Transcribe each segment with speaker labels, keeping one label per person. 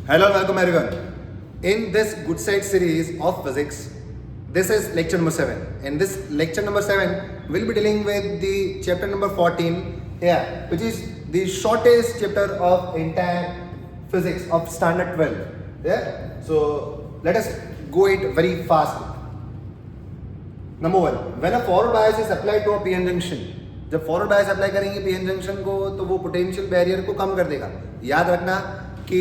Speaker 1: Hello and welcome everyone. In this good side series of physics, this is lecture number 7. In this lecture number 7, we'll be dealing with the chapter number 14, which is the shortest chapter of entire physics of standard 12. So let us go it very fast. Number 1, when a forward bias is applied to a PN junction, जब forward bias apply करेंगे PN junction को तो वो potential barrier को कम कर देगा. याद रखना कि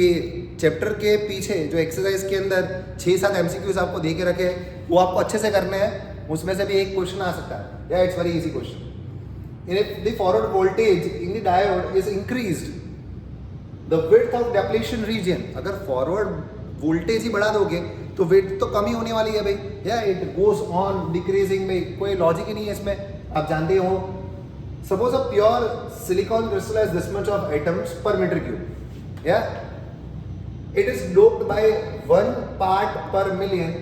Speaker 1: चैप्टर के पीछे जो एक्सरसाइज के अंदर 6-7 एमसीक्यूज आपको दे के रखे वो आपको अच्छे से करने हैं. उसमें से भी एक क्वेश्चन आ सकता है. या it's very easy question. If the forward voltage in the diode is increased the width of depletion region, अगर फॉरवर्ड वोल्टेज ही बढ़ा दोगे तो विड्थ तो कम ही होने वाली है भाई. या इट गोज ऑन डिक्रीजिंग में कोई लॉजिक ही नहीं है इसमें. आप जानते हो, suppose a pure silicon crystal has this much of atoms per meter cube. It is doped by 1 part per million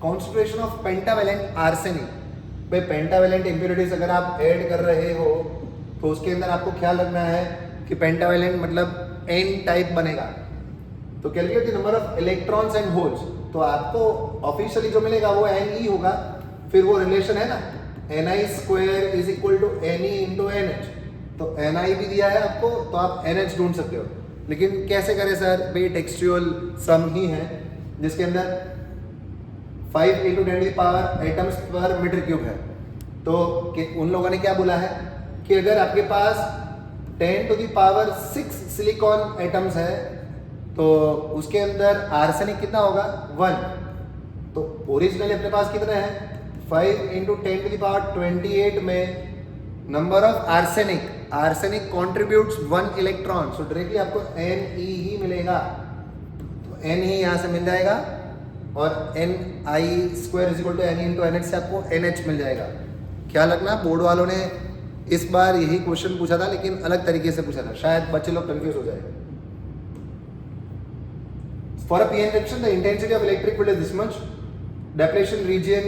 Speaker 1: concentration of pentavalent arsenic. भाई पेंटावेलेंट इम्प्योरिटीज अगर आप ऐड कर रहे हो तो उसके अंदर आपको ख्याल रखना है कि पेंटावेलेंट मतलब n टाइप बनेगा. तो calculate the number of electrons and holes. तो आपको ऑफिशियली जो मिलेगा वो n ही होगा. फिर वो रिलेशन है ना, ni square is equal to ne into NH. तो ni भी दिया है आपको तो आप NH ढूंढ सकते हो. लेकिन कैसे करें सर? भाई टेक्सचुअल सम ही है जिसके अंदर 5 इंटू 10 की पावर एटम्स पर मीटर क्यूब है. तो उन लोगों ने क्या बोला है कि अगर आपके पास 10 to the power 6 silicon atoms है तो उसके अंदर आर्सेनिक कितना होगा? 1. तो ओरिजिनली अपने पास कितने हैं? 5 इंटू 10 टू द पावर 28 में number of arsenic contributes 1 electron. So directly आपको Ne ही मिलेगा. तो N ही यहाँ से मिल जाएगा और Ni square is equal to Ne into NH से आपको NH मिल जाएगा. ख्याल रखना, बोर्ड वालों ने इस बार यही क्वेश्चन पूछा था लेकिन अलग तरीके से पूछा था, शायद बच्चे लोग कंफ्यूज हो जाए. For a PN junction the intensity of electric field is this much. Depletion region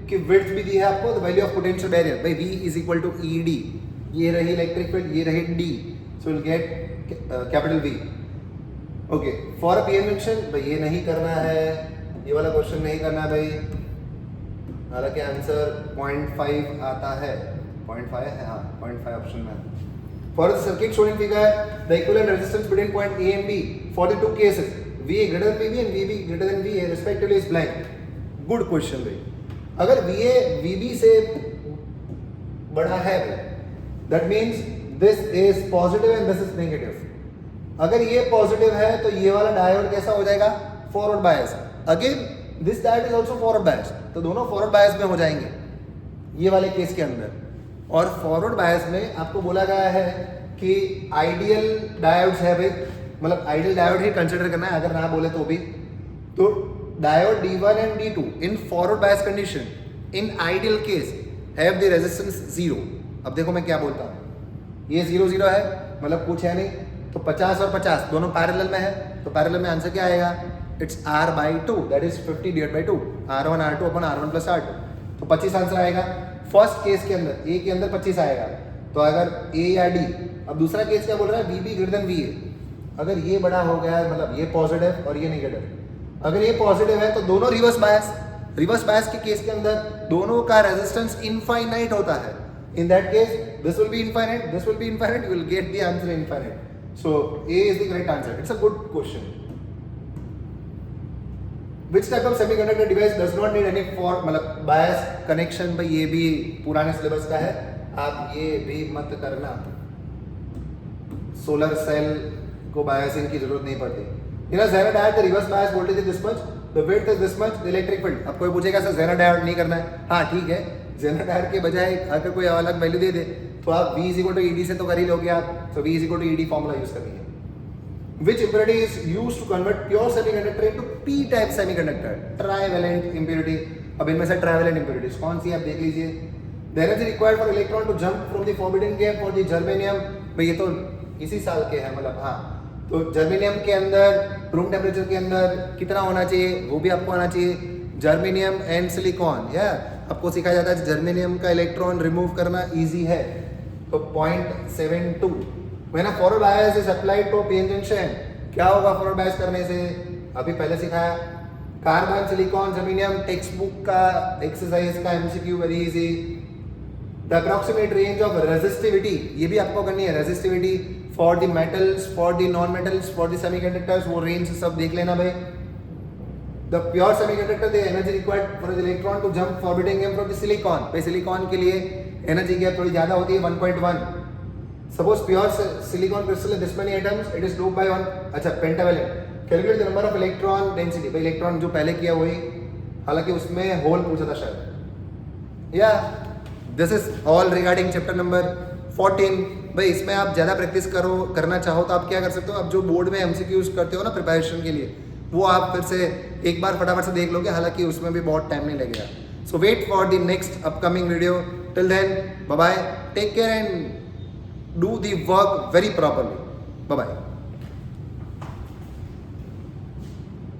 Speaker 1: की विड्थ भी दी है आपको. The value of potential barrier भाई V is equal to ED. ये रही इलेक्ट्रिक फील्ड, ये रही D. So will get capital V. Okay, for a PN junction भाई ये नहीं करना है, ये वाला क्वेश्चन नहीं करना है भाई. हालांकि आंसर 0.5 आता है. 0.5 है, हाँ 0.5 ऑप्शन में. For the circuit shown in figure the equivalent resistance between point A and B for the two cases VA greater than VB and VB greater than VA respectively is blank. Good question भाई. अगर VA VB से बड़ा है that means this is positive and this is negative. अगर ये positive है तो ये वाला डायोड कैसा हो जाएगा? Forward bias. Again this diode is also forward bias. तो दोनों फॉरवर्ड बायस में हो जाएंगे ये वाले केस के अंदर. और फॉरवर्ड बायस में आपको बोला गया है कि आइडियल डायोड्स है भाई, मतलब आइडियल डायोड ही कंसिडर करना है. अगर ना बोले तो भी तो diode D1 and D2 in forward bias condition in ideal case have the resistance 0. अब देखो मैं क्या बोलता हूँ, ये 0 है मतलब कुछ है नहीं. तो 50 और 50 दोनों पैरेलल में है तो पैरेलल में आंसर क्या आएगा? It's R/2 that is 50 divide by 2 R1 R2 upon R1 plus R2. तो 25 आंसर आएगा. फर्स्ट केस के अंदर A के अंदर 25 आएगा. तो अगर A या D. अब दूसरा केस क्या बोल रहा है? VB greater than VA. अगर ये बड़ा हो गया है मतलब ये पॉजिटिव और ये नेगेटिव. अगर ये पॉजिटिव है तो दोनों रिवर्स बायस के केस के अंदर दोनों का रेजिस्टेंस इनफाइनाइट होता है. In that case this will be infinite, this will be infinite, you will get the answer infinite. So A is the correct answer. It's a good question. Which type of semiconductor device does not need any for मतलब बायस connection. भाई ये भी पुराने syllabus का है, आप ये भी मत करना. सोलर सेल को बायसिंग की जरूरत नहीं पड़ती. In a Zener diode, the reverse bias voltage is this much, the width is this much, the electric field. अब कोई पूछेगा सर Zener diode नहीं करना है. हाँ ठीक है, Zener diode के बजाय अगर कोई अलग वैल्यू दे दे तो आप V is equal to ED से तो कर ही लोगे आप. तो V is equal to ED formula use करेंगे. Which impurity is used to convert pure semiconductor into P-type semiconductor? Trivalent impurity. अब इनमें से trivalent impurities कौन सी आप देख लीजिए. The energy required for electron to jump from the forbidden gap for the germanium. भाई ये तो इसी साल के हैं मतलब. हाँ तो जर्मेनियम के अंदर रूम टेम्परेचर के अंदर कितना होना चाहिए वो भी आपको आना चाहिए. जर्मेनियम एंड सिलिकॉन या आपको सिखाया जाता है जर्मेनियम का इलेक्ट्रॉन रिमूव करना इजी है. तो 0.72. When a forward bias is applied to PN junction क्या होगा फॉरवर्ड बायस करने से? अभी पहले सिखाया carbon silicon germanium textbook का एक्सरसाइज का MCQ very easy. The approximate range of resistivity ये भी आपको करनी है, resistivity for the metals, for the non metals, for the semiconductors, वो रेंज सब देख लेना भाई। The pure semiconductor the energy required for the electron to jump forbidding him from the silicon. भाई सिलिकॉन के लिए एनर्जी गैप थोड़ी ज्यादा होती है 1.1। Suppose pure silicon crystal this many atoms it is doped by 1 अच्छा pentavalent. Calculate the number of electron density. भाई electron जो पहले किया वही, हालांकि उसमें होल पूछा था शायद। या this is all regarding chapter number 14। भाई इसमें आप ज़्यादा प्रैक्टिस करना चाहो तो आप क्या कर सकते हो, आप जो बोर्ड में एमसीक्यूज करते हो ना प्रिपरेशन के लिए, वो आप फिर से एक बार फटाफट से देख लोगे, हालांकि उसमें भी बहुत टाइम नहीं लगेगा। So wait for the next upcoming video. Till then bye bye, take care and do the work very properly. Bye bye.